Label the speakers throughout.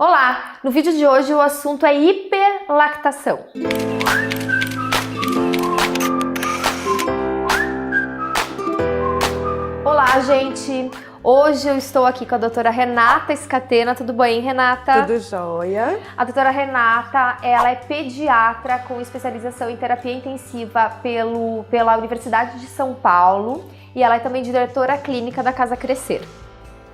Speaker 1: Olá! No vídeo de hoje o assunto é hiperlactação. Olá, gente! Hoje eu estou aqui com a doutora Renata Scatena. Tudo bem, Renata?
Speaker 2: Tudo jóia.
Speaker 1: A doutora Renata, ela é pediatra com especialização em terapia intensiva pela Universidade de São Paulo e ela é também diretora clínica da Casa Crescer.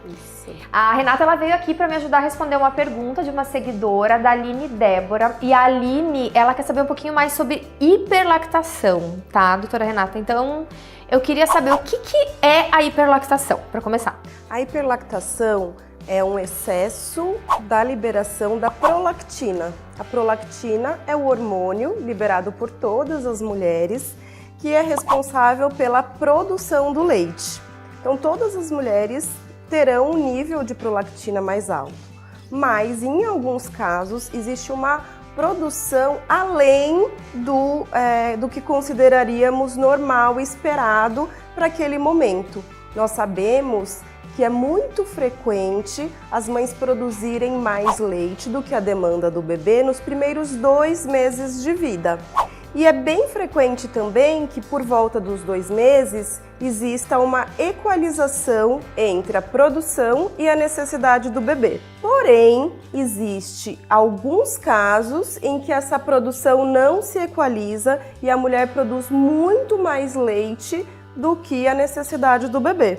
Speaker 2: Isso.
Speaker 1: A Renata, ela veio aqui para me ajudar a responder uma pergunta de uma seguidora, da Aline Débora. E a Aline, ela quer saber um pouquinho mais sobre hiperlactação, tá, doutora Renata? Então, eu queria saber o que é a hiperlactação, para começar.
Speaker 2: A hiperlactação é um excesso da liberação da prolactina. A prolactina é o hormônio liberado por todas as mulheres que é responsável pela produção do leite. Então, todas as mulheres terão um nível de prolactina mais alto, mas em alguns casos existe uma produção além do que consideraríamos normal e esperado para aquele momento. Nós sabemos que é muito frequente as mães produzirem mais leite do que a demanda do bebê nos primeiros 2 meses de vida. E é bem frequente também que por volta dos 2 meses exista uma equalização entre a produção e a necessidade do bebê. Porém, existe alguns casos em que essa produção não se equaliza e a mulher produz muito mais leite do que a necessidade do bebê.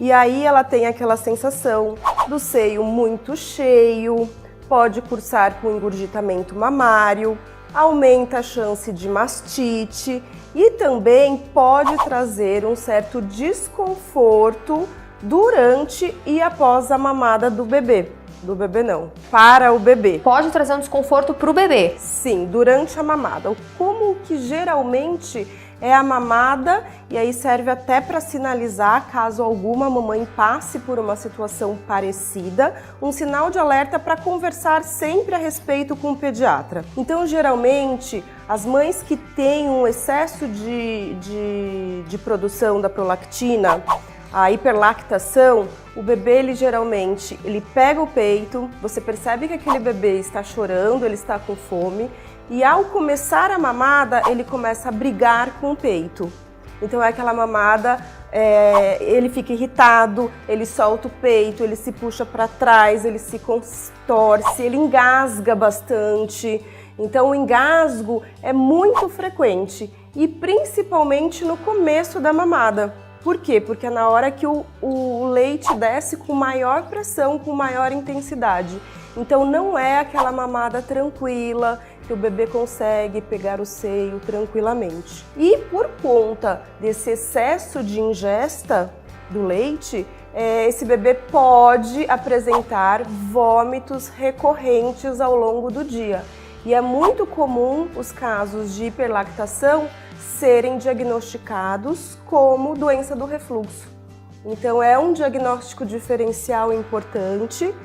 Speaker 2: E aí ela tem aquela sensação do seio muito cheio, pode cursar com engurgitamento mamário, aumenta a chance de mastite e também pode trazer um certo desconforto durante e após a mamada do bebê. Do bebê não, para o bebê.
Speaker 1: Pode trazer um desconforto para o bebê?
Speaker 2: Sim, durante a mamada. Como que geralmente é a mamada, e aí serve até para sinalizar, caso alguma mamãe passe por uma situação parecida, um sinal de alerta para conversar sempre a respeito com o pediatra. Então, geralmente, as mães que têm um excesso de produção da prolactina, a hiperlactação, o bebê ele pega o peito, você percebe que aquele bebê está chorando, ele está com fome, e ao começar a mamada, ele começa a brigar com o peito. Então é aquela mamada, ele fica irritado, ele solta o peito, ele se puxa para trás, ele se contorce, ele engasga bastante. Então o engasgo é muito frequente e principalmente no começo da mamada. Por quê? Porque é na hora que o leite desce com maior pressão, com maior intensidade. Então não é aquela mamada tranquila, que o bebê consegue pegar o seio tranquilamente. E por conta desse excesso de ingesta do leite, esse bebê pode apresentar vômitos recorrentes ao longo do dia. E é muito comum os casos de hiperlactação serem diagnosticados como doença do refluxo. Então é um diagnóstico diferencial importante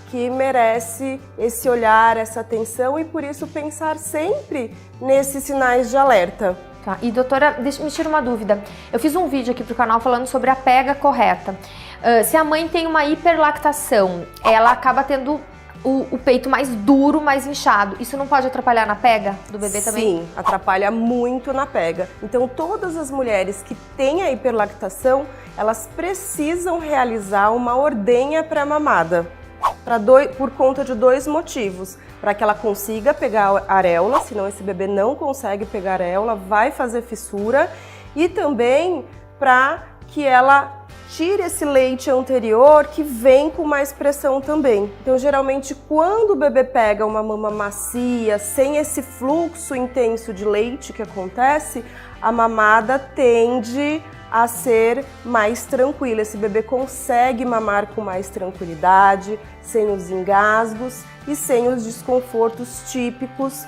Speaker 2: que merece esse olhar, essa atenção e por isso pensar sempre nesses sinais de alerta.
Speaker 1: Tá. E doutora, me tira uma dúvida. Eu fiz um vídeo aqui pro canal falando sobre a pega correta. Se a mãe tem uma hiperlactação, ela acaba tendo o peito mais duro, mais inchado. Isso não pode atrapalhar na pega do bebê também?
Speaker 2: Sim, atrapalha muito na pega. Então todas as mulheres que têm a hiperlactação, elas precisam realizar uma ordenha pré-mamada. Por conta de 2 motivos, para que ela consiga pegar a areola, senão esse bebê não consegue pegar a areola, vai fazer fissura, e também para que ela tire esse leite anterior que vem com mais pressão também. Então, geralmente, quando o bebê pega uma mama macia, sem esse fluxo intenso de leite que acontece, a mamada tende a ser mais tranquila. Esse bebê consegue mamar com mais tranquilidade, sem os engasgos e sem os desconfortos típicos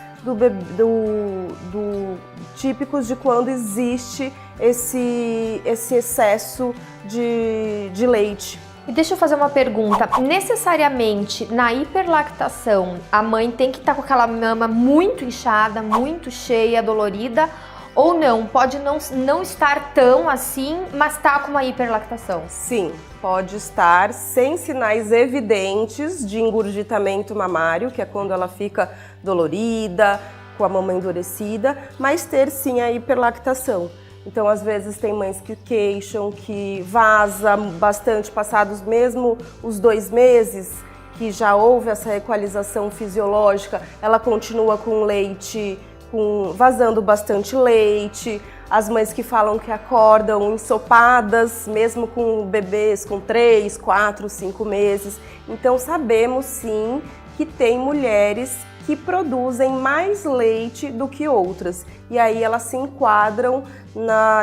Speaker 2: típicos de quando existe esse excesso de leite.
Speaker 1: E deixa eu fazer uma pergunta. Necessariamente, na hiperlactação, a mãe tem que estar com aquela mama muito inchada, muito cheia, dolorida, ou não? Pode não estar tão assim, mas tá com uma hiperlactação?
Speaker 2: Sim, pode estar sem sinais evidentes de engurgitamento mamário, que é quando ela fica dolorida, com a mama endurecida, mas ter sim a hiperlactação. Então, às vezes, tem mães que queixam que vaza bastante, passados mesmo os 2 meses, que já houve essa equalização fisiológica, ela continua com leite, vazando bastante leite. As mães que falam que acordam ensopadas, mesmo com bebês com 3, 4, 5 meses. Então sabemos sim que tem mulheres que produzem mais leite do que outras. E aí elas se enquadram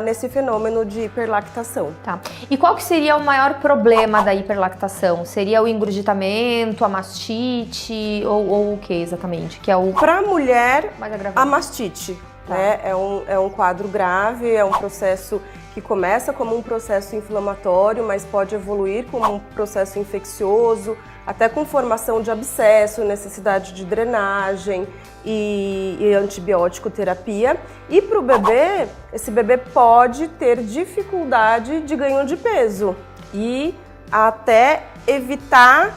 Speaker 2: nesse fenômeno de hiperlactação.
Speaker 1: Tá. E qual que seria o maior problema da hiperlactação? Seria o engurgitamento, a mastite ou o que exatamente? Que é o...
Speaker 2: Para a mulher,
Speaker 1: mais agravante.
Speaker 2: A mastite. Né? É um quadro grave, é um processo que começa como um processo inflamatório, mas pode evoluir como um processo infeccioso, até com formação de abscesso, necessidade de drenagem e antibiótico terapia. E para o bebê, esse bebê pode ter dificuldade de ganho de peso e até evitar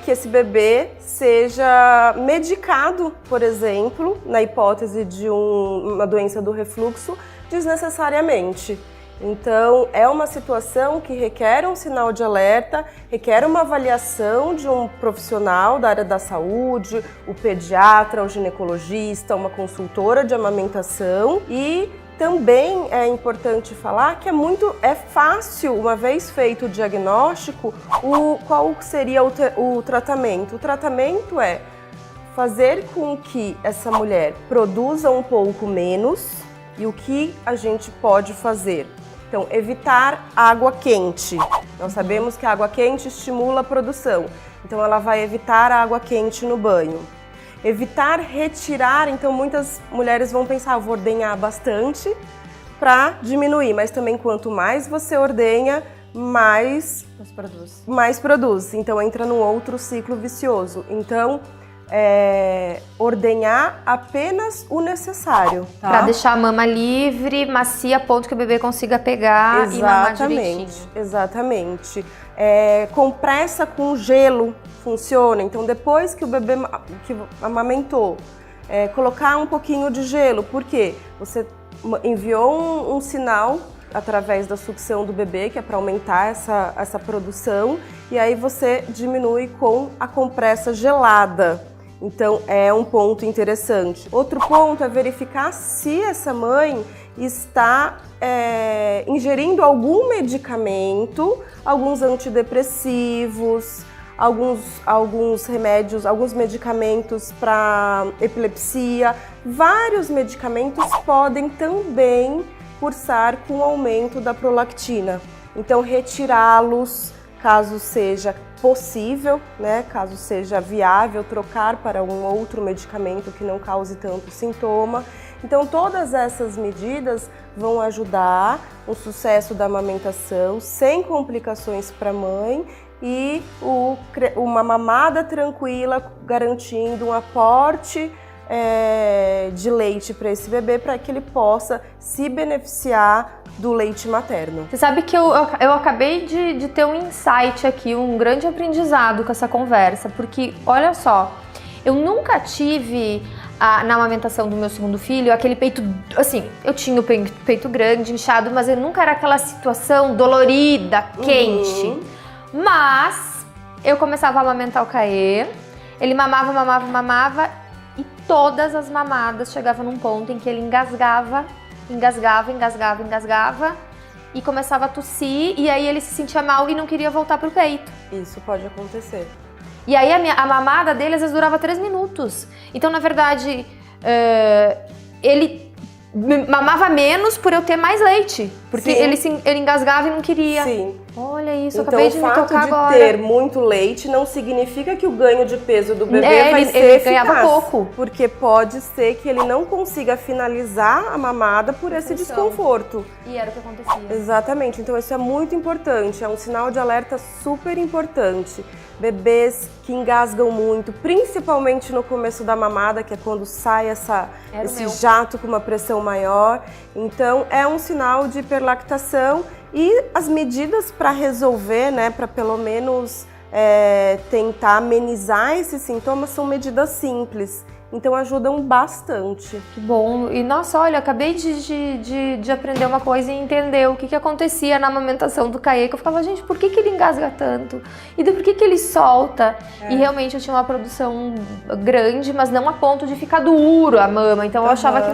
Speaker 2: que esse bebê seja medicado, por exemplo, na hipótese de uma doença do refluxo, desnecessariamente. Então, é uma situação que requer um sinal de alerta, requer uma avaliação de um profissional da área da saúde, o pediatra, o ginecologista, uma consultora de amamentação. E também é importante falar que é fácil, uma vez feito o diagnóstico, qual seria o tratamento. O tratamento é fazer com que essa mulher produza um pouco menos. E o que a gente pode fazer? Então, evitar água quente. Nós sabemos que a água quente estimula a produção. Então, ela vai evitar a água quente no banho. Evitar retirar, então muitas mulheres vão pensar, vou ordenhar bastante para diminuir, mas também quanto mais você ordenha, mais produz. Então entra num outro ciclo vicioso. Então, ordenhar apenas o necessário. Tá?
Speaker 1: Para deixar a mama livre, macia, a ponto que o bebê consiga pegar e mamar direitinho.
Speaker 2: Exatamente. Compressa com gelo funciona. Então, depois que o bebê que amamentou, colocar um pouquinho de gelo. Por quê? Você enviou um sinal através da sucção do bebê, que é para aumentar essa produção, e aí você diminui com a compressa gelada. Então, é um ponto interessante. Outro ponto é verificar se essa mãe está ingerindo algum medicamento, alguns antidepressivos, alguns remédios, alguns medicamentos para epilepsia. Vários medicamentos podem também cursar com o aumento da prolactina. Então, retirá-los, caso seja possível, né? Caso seja viável, trocar para um outro medicamento que não cause tanto sintoma. Então, todas essas medidas vão ajudar o sucesso da amamentação, sem complicações para a mãe e uma mamada tranquila, garantindo um aporte de leite para esse bebê, para que ele possa se beneficiar do leite materno.
Speaker 1: Você sabe que eu acabei de ter um insight aqui, um grande aprendizado com essa conversa, porque, olha só, eu nunca tive, na amamentação do meu segundo filho, aquele peito, assim, eu tinha o peito grande, inchado, mas eu nunca era aquela situação dolorida, quente. Mas eu começava a amamentar o Caê, ele mamava, e todas as mamadas chegavam num ponto em que ele engasgava e começava a tossir, e aí ele se sentia mal e não queria voltar pro peito.
Speaker 2: Isso pode acontecer.
Speaker 1: E aí a mamada dele às vezes durava 3 minutos. Então, na verdade, ele mamava menos por eu ter mais leite, porque ele engasgava e não queria.
Speaker 2: Sim.
Speaker 1: Olha isso, eu
Speaker 2: então,
Speaker 1: acabei de me tocar agora.
Speaker 2: O fato de ter muito leite não significa que o ganho de peso do bebê vai ser
Speaker 1: ele
Speaker 2: eficaz,
Speaker 1: ganhava pouco.
Speaker 2: Porque pode ser que ele não consiga finalizar a mamada por esse desconforto.
Speaker 1: E era o que acontecia.
Speaker 2: Exatamente, então isso é muito importante, é um sinal de alerta super importante. Bebês que engasgam muito, principalmente no começo da mamada, que é quando sai esse jato com uma pressão maior. Então, é um sinal de hiperlactação E as medidas para resolver, né, para pelo menos tentar amenizar esses sintomas, são medidas simples. Então ajudam bastante.
Speaker 1: Que bom. E nossa, olha, acabei de aprender uma coisa e entender o que acontecia na amamentação do Caê, que eu ficava, gente, por que ele engasga tanto? E por que ele solta? E realmente eu tinha uma produção grande, mas não a ponto de ficar duro a mama. Então eu achava que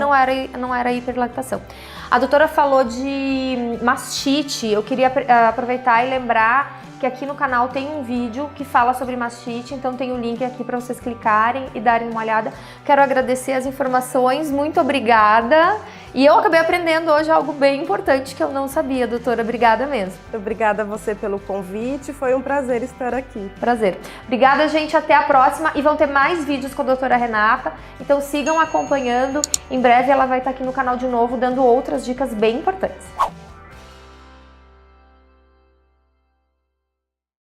Speaker 1: não era hiperlactação. A doutora falou de mastite. Eu queria aproveitar e lembrar que aqui no canal tem um vídeo que fala sobre mastite, então tem o link aqui para vocês clicarem e darem uma olhada. Quero agradecer as informações, muito obrigada. E eu acabei aprendendo hoje algo bem importante que eu não sabia, doutora. Obrigada mesmo.
Speaker 2: Obrigada a você pelo convite, foi um prazer estar aqui.
Speaker 1: Prazer. Obrigada, gente, até a próxima. E vão ter mais vídeos com a doutora Renata, então sigam acompanhando. Em breve ela vai estar aqui no canal de novo, dando outras dicas bem importantes.